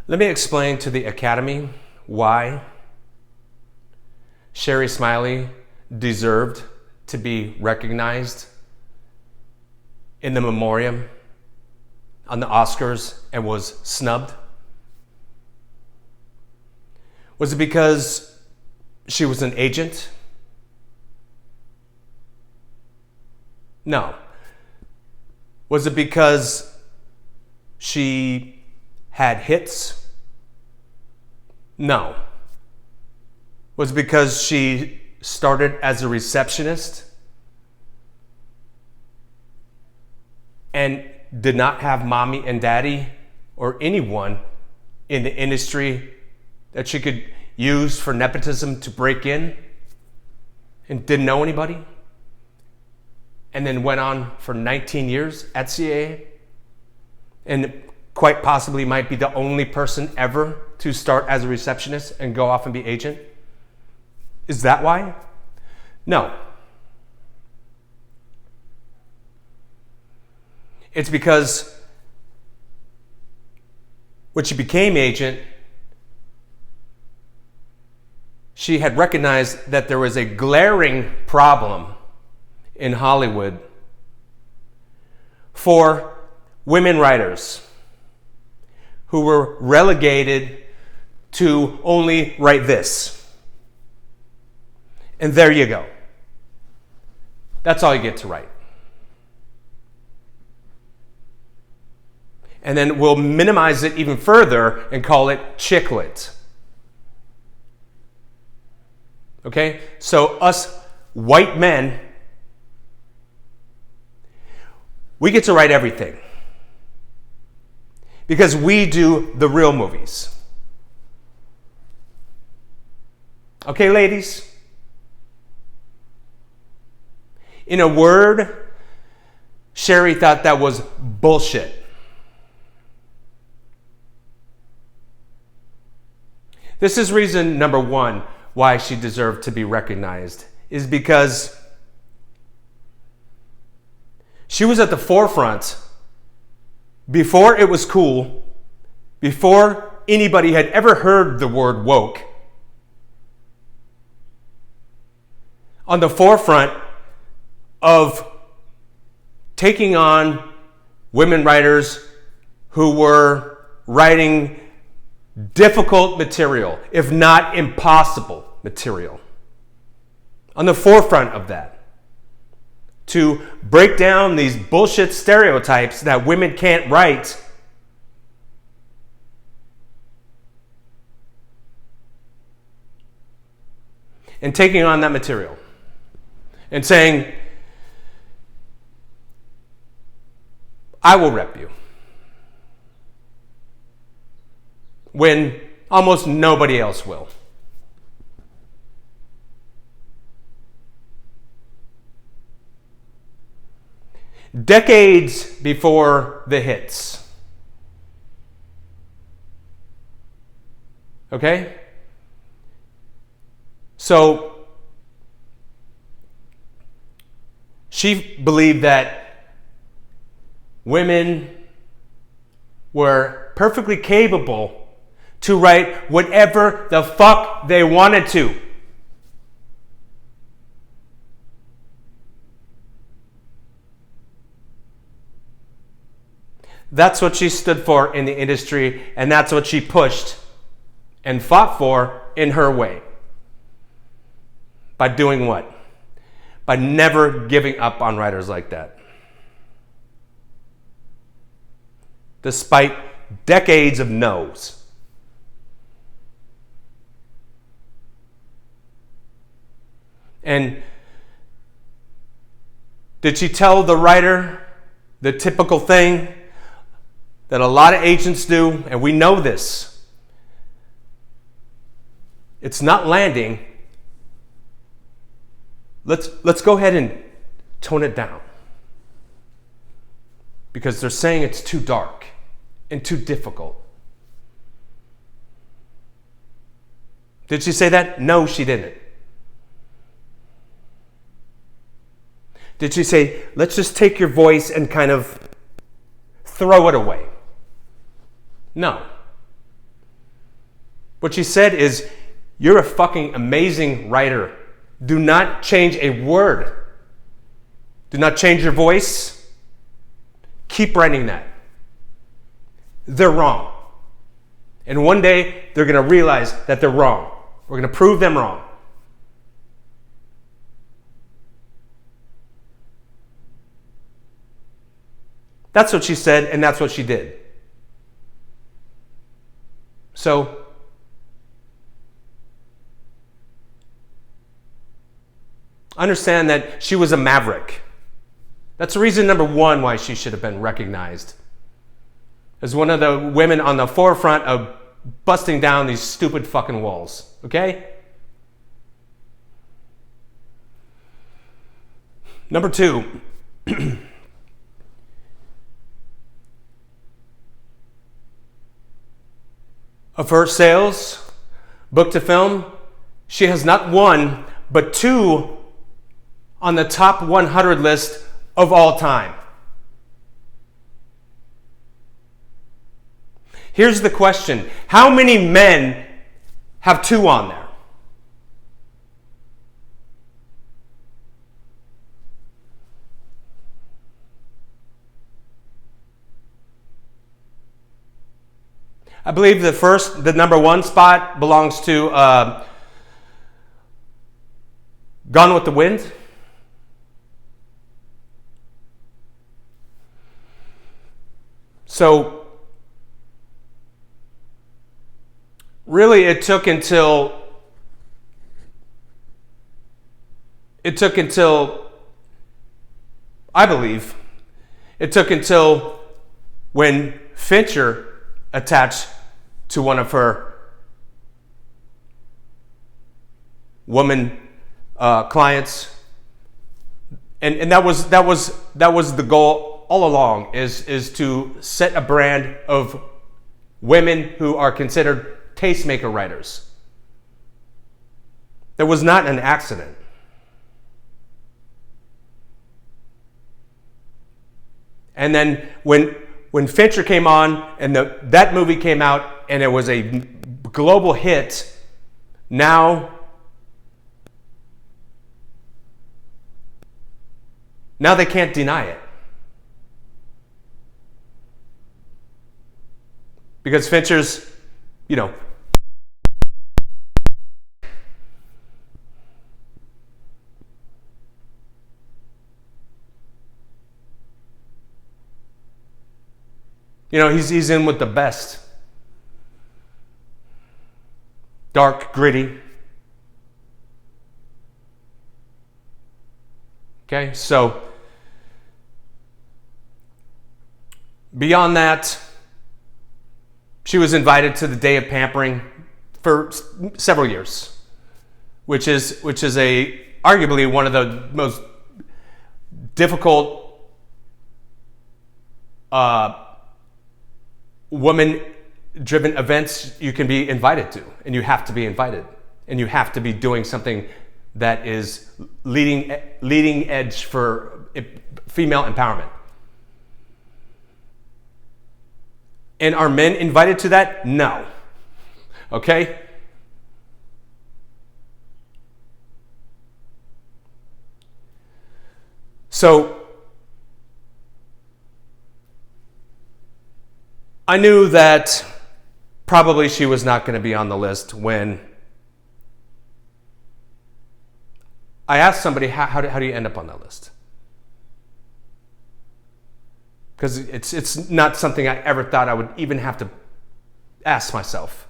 Let me explain to the Academy why SHARI SMILEY deserved to be recognized in the memoriam on the Oscars and was snubbed. Was it because she was an agent? No. Was it because she had hits? No. Was it because she started as a receptionist and did not have mommy and daddy or anyone in the industry that she could use for nepotism to break in and didn't know anybody? And then went on for 19 years at CAA and quite possibly might be the only person ever to start as a receptionist and go off and be agent? Is that why? No. It's because when she became agent, she had recognized that there was a glaring problem in Hollywood for women writers who were relegated to only write this. And there you go. That's all you get to write. And then we'll minimize it even further and call it chick lit. Okay? So us white men, we get to write everything because we do the real movies. Okay, ladies? In a word, SHARI thought that was bullshit. This is reason number one why she deserved to be recognized, is because she was at the forefront before it was cool, before anybody had ever heard the word woke, on the forefront of taking on women writers who were writing difficult material, if not impossible material. On the forefront of that. To break down these bullshit stereotypes that women can't write. And taking on that material. And saying, I will rep you. When almost nobody else will. Decades before the hits. Okay? So, she believed that women were perfectly capable to write whatever the fuck they wanted to. That's what she stood for in the industry, and that's what she pushed and fought for in her way. By doing what? By never giving up on writers like that. Despite decades of no's. And did she tell the writer the typical thing that a lot of agents do, and we know this? It's not landing. Let's go ahead and tone it down. Because they're saying it's too dark and too difficult. Did she say that? No, she didn't. Did she say, let's just take your voice and kind of throw it away? No. What she said is, you're a fucking amazing writer. Do not change a word. Do not change your voice. Keep writing that. They're wrong. And one day, they're going to realize that they're wrong. We're going to prove them wrong. That's what she said, and that's what she did. So, understand that she was a maverick. That's reason number one why she should have been recognized as one of the women on the forefront of busting down these stupid fucking walls. Okay? Number two. Of her sales, book to film, she has not one, but two on the top 100 list of all time. Here's the question. How many men have two on there? I believe the number one spot belongs to Gone with the Wind. So, really it took until I believe, it took until when Fincher attached to one of her woman clients, and that was the goal all along, is to set a brand of women who are considered tastemaker writers. That was not an accident. And then when Fincher came on and that movie came out and it was a global hit, now they can't deny it. Because Fincher's, he's in with the best. Dark, gritty. Okay, so beyond that, she was invited to the Day of Pampering for several years, which is arguably one of the most difficult woman-driven events you can be invited to, and you have to be invited, and you have to be doing something that is leading edge for female empowerment. And are men invited to that? No. Okay? So, I knew that probably she was not going to be on the list when I asked somebody, how do you end up on that list? Because it's not something I ever thought I would even have to ask myself.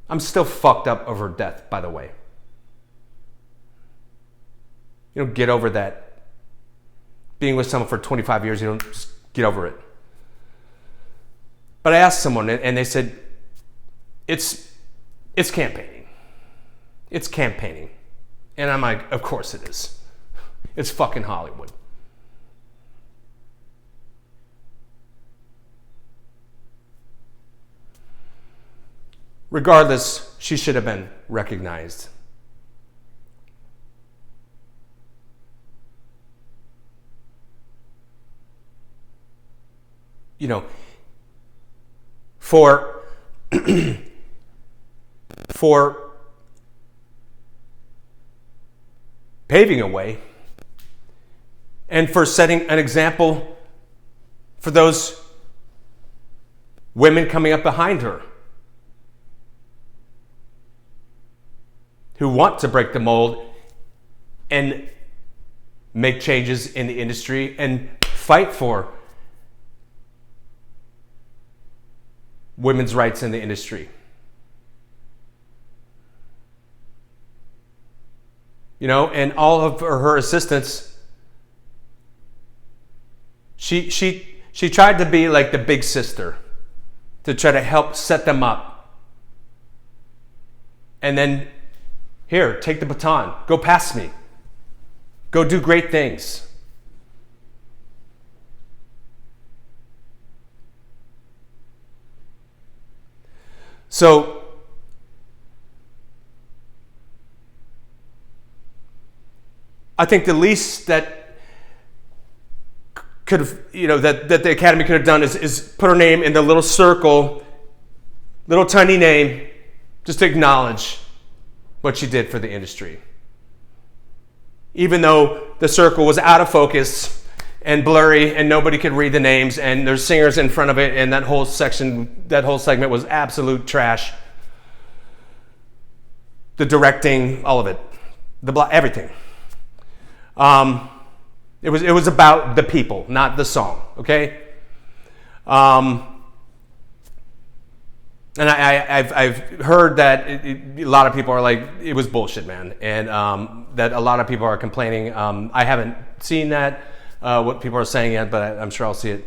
I'm still fucked up over death, by the way. You don't get over that. Being with someone for 25 years, you don't just get over it. But I asked someone, and they said, it's campaigning. It's campaigning. And I'm like, of course it is. It's fucking Hollywood. Regardless, she should have been recognized. For for paving a way and for setting an example for those women coming up behind her who want to break the mold and make changes in the industry and fight for women's rights in the industry. You know, and all of her assistants, she tried to be like the big sister to try to help set them up. And then, here, take the baton, go past me, go do great things. So, I think the least that could have, you know, that the Academy could have done is put her name in the little circle, little tiny name, just to acknowledge what she did for the industry. Even though the circle was out of focus and blurry and nobody could read the names and there's singers in front of it and that whole section, that whole segment was absolute trash. The directing, all of it, everything. It was about the people, not the song, okay? And I've heard that a lot of people are like, it was bullshit, man. And that a lot of people are complaining. I haven't seen that, what people are saying yet, but I'm sure I'll see it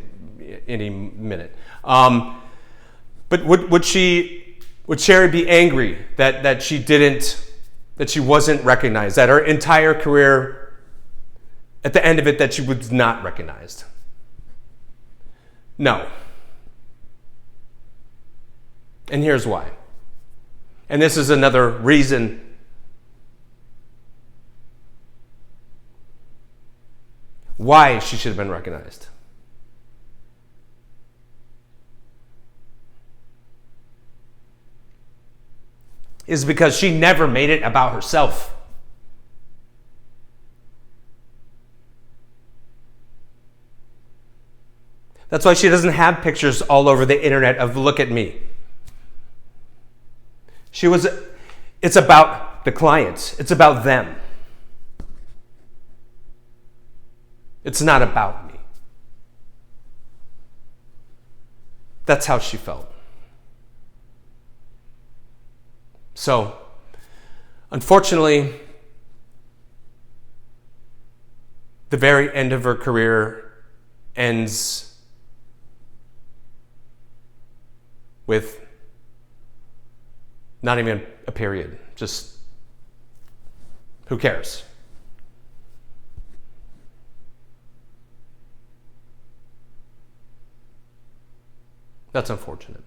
any minute. But would SHARI be angry that she wasn't recognized, that her entire career, at the end of it, that she was not recognized? No. And here's why. And this is another reason why she should have been recognized. Is because she never made it about herself. That's why she doesn't have pictures all over the internet of "look at me." It's about the clients. It's about them. It's not about me. That's how she felt. So, unfortunately, the very end of her career ends with not even a period. Just, who cares? That's unfortunate.